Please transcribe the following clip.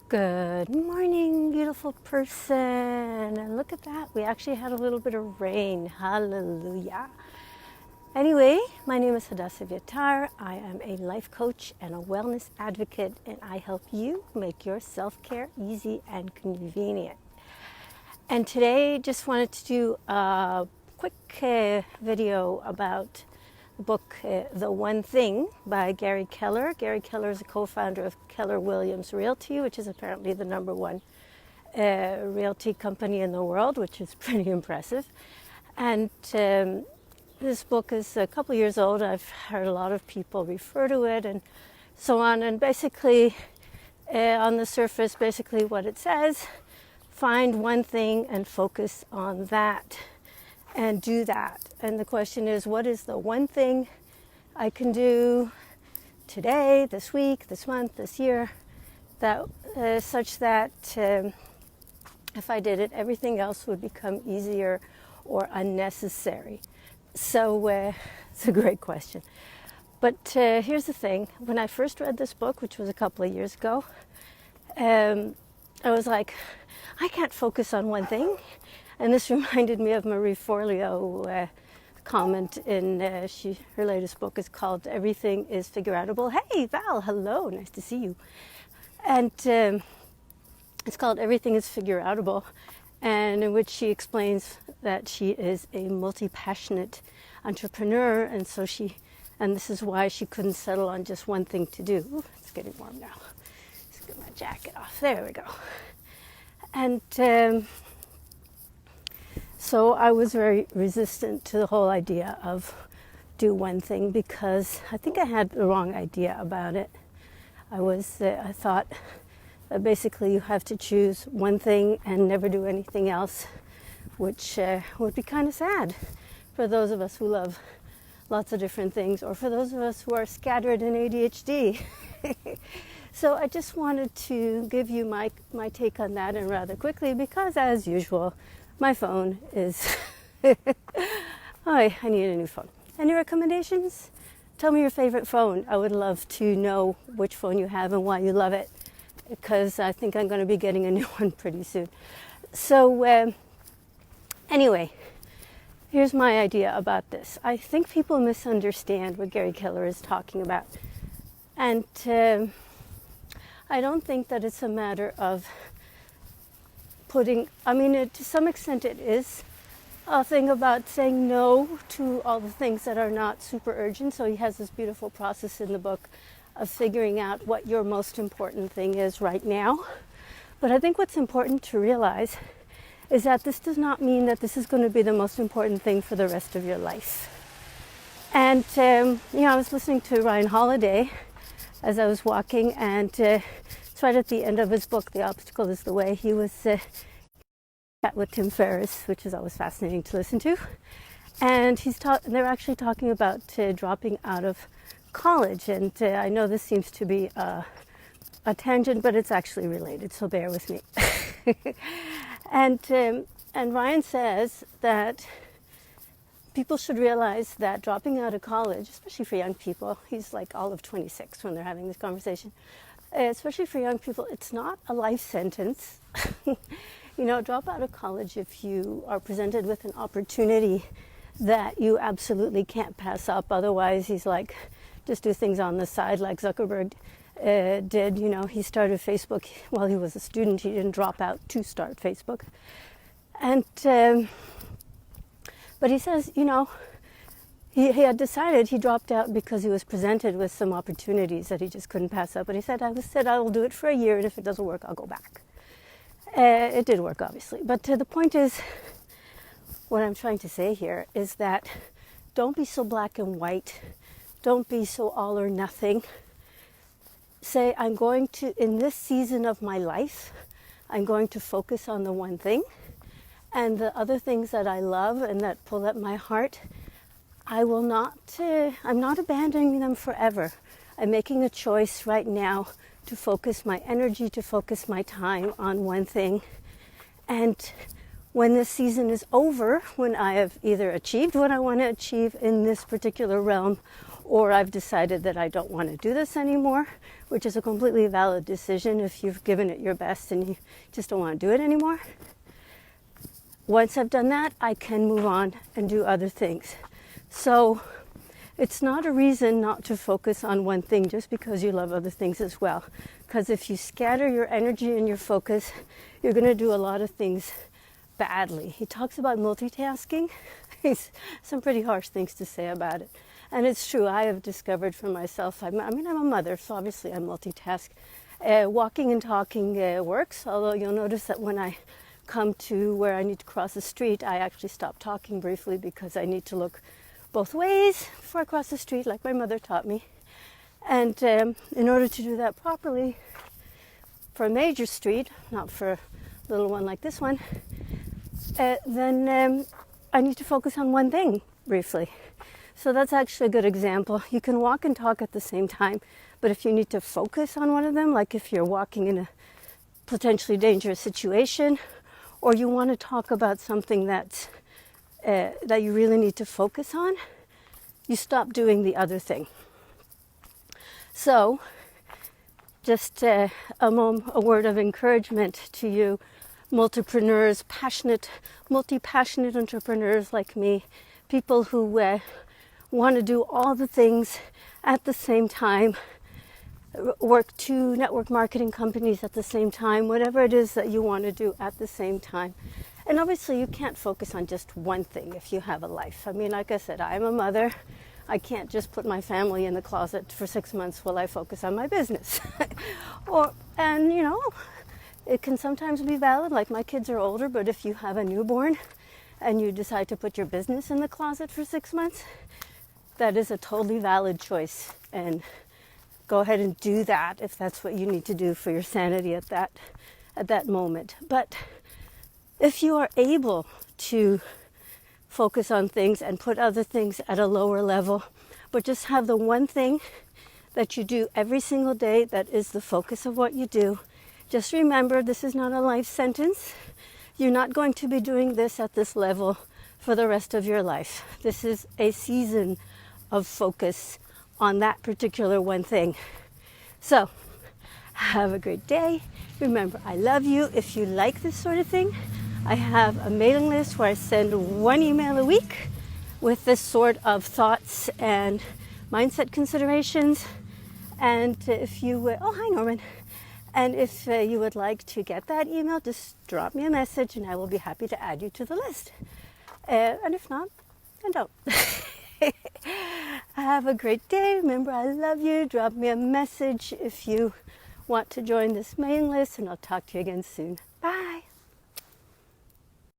Good morning, beautiful person. And look at that, we actually had a little bit of rain. Hallelujah. Anyway, my name is Hadassah Vyatar. I am a life coach and a wellness advocate, and I help you make your self-care easy and convenient. And today, just wanted to do a quick video about the book The One Thing by Gary Keller. Gary Keller is a co-founder of Keller Williams Realty, which is apparently the number one realty company in the world, which is pretty impressive. And this book is a couple years old. I've heard a lot of people refer to it and so on. And basically, on the surface, basically what it says, find one thing and focus on that and do that. And the question is, what is the one thing I can do today, this week, this month, this year, that such that if I did it, everything else would become easier or unnecessary? So it's a great question. But here's the thing. When I first read this book, which was a couple of years ago, I was like, I can't focus on one thing. And this reminded me of Marie Forleo comment in her latest book is called Everything is Figureoutable. Hey, Val, hello, nice to see you. And it's called Everything is Figureoutable, and in which she explains that she is a multi-passionate entrepreneur, and so and this is why she couldn't settle on just one thing to do. Ooh, it's getting warm now. Let's get my jacket off. There we go. And so I was very resistant to the whole idea of do one thing because I think I had the wrong idea about it. I thought that basically you have to choose one thing and never do anything else, which would be kind of sad for those of us who love lots of different things, or for those of us who are scattered in ADHD. So I just wanted to give you my take on that, and rather quickly, because as usual, my phone is, I need a new phone. Any recommendations? Tell me your favorite phone. I would love to know which phone you have and why you love it, because I think I'm going to be getting a new one pretty soon. So anyway, here's my idea about this. I think people misunderstand what Gary Keller is talking about. And I don't think that it's a matter of to some extent it is a thing about saying no to all the things that are not super urgent. So he has this beautiful process in the book of figuring out what your most important thing is right now. But I think what's important to realize is that this does not mean that this is going to be the most important thing for the rest of your life. And, I was listening to Ryan Holiday as I was walking, and it's right at the end of his book, The Obstacle is the Way. He was chat with Tim Ferriss, which is always fascinating to listen to. And they're actually talking about dropping out of college. And I know this seems to be a tangent, but it's actually related, so bear with me. And Ryan says that people should realize that dropping out of college, especially for young people, he's like all of 26 when they're having this conversation, especially for young people, it's not a life sentence. Drop out of college if you are presented with an opportunity that you absolutely can't pass up. Otherwise, he's like, just do things on the side like Zuckerberg did. He started Facebook while he was a student. He didn't drop out to start Facebook. And but he says, he had decided he dropped out because he was presented with some opportunities that he just couldn't pass up. But he said, I will do it for a year, and if it doesn't work, I'll go back. It did work, obviously. But the point is, what I'm trying to say here is that don't be so black and white. Don't be so all or nothing. Say, I'm going to, in this season of my life, I'm going to focus on the one thing. And the other things that I love and that pull at my heart, I'm not abandoning them forever. I'm making a choice right now to focus my energy, to focus my time on one thing. And when this season is over, when I have either achieved what I want to achieve in this particular realm, or I've decided that I don't want to do this anymore, which is a completely valid decision if you've given it your best and you just don't want to do it anymore. Once I've done that, I can move on and do other things. So it's not a reason not to focus on one thing just because you love other things as well. Because if you scatter your energy and your focus, you're going to do a lot of things badly. He talks about multitasking. He's some pretty harsh things to say about it. And it's true, I have discovered for myself, I'm a mother, so obviously I multitask. Walking and talking works, although you'll notice that when I come to where I need to cross the street, I actually stop talking briefly because I need to look both ways before I cross the street, like my mother taught me. And in order to do that properly, for a major street, not for a little one like this one, then I need to focus on one thing briefly. So that's actually a good example. You can walk and talk at the same time, but if you need to focus on one of them, like if you're walking in a potentially dangerous situation, or you want to talk about something that you really need to focus on, you stop doing the other thing. So, just a word of encouragement to you, multipreneurs, multi-passionate entrepreneurs like me, people who want to do all the things at the same time, work 2 network marketing companies at the same time, whatever it is that you want to do at the same time. And obviously you can't focus on just one thing if you have a life. I mean, like I said, I'm a mother. I can't just put my family in the closet for 6 months while I focus on my business. And you know, it can sometimes be valid, like my kids are older, but if you have a newborn and you decide to put your business in the closet for 6 months, that is a totally valid choice, and go ahead and do that if that's what you need to do for your sanity at that moment. But if you are able to focus on things and put other things at a lower level, but just have the one thing that you do every single day that is the focus of what you do, just remember, this is not a life sentence. You're not going to be doing this at this level for the rest of your life. This is a season of focus on that particular one thing. So, have a great day. Remember, I love you. If you like this sort of thing, I have a mailing list where I send 1 email a week with this sort of thoughts and mindset considerations. And if you, oh, hi Norman. And if you would like to get that email, just drop me a message and I will be happy to add you to the list. And if not, then don't. Have a great day. Remember, I love you. Drop me a message if you want to join this mailing list, and I'll talk to you again soon. Bye.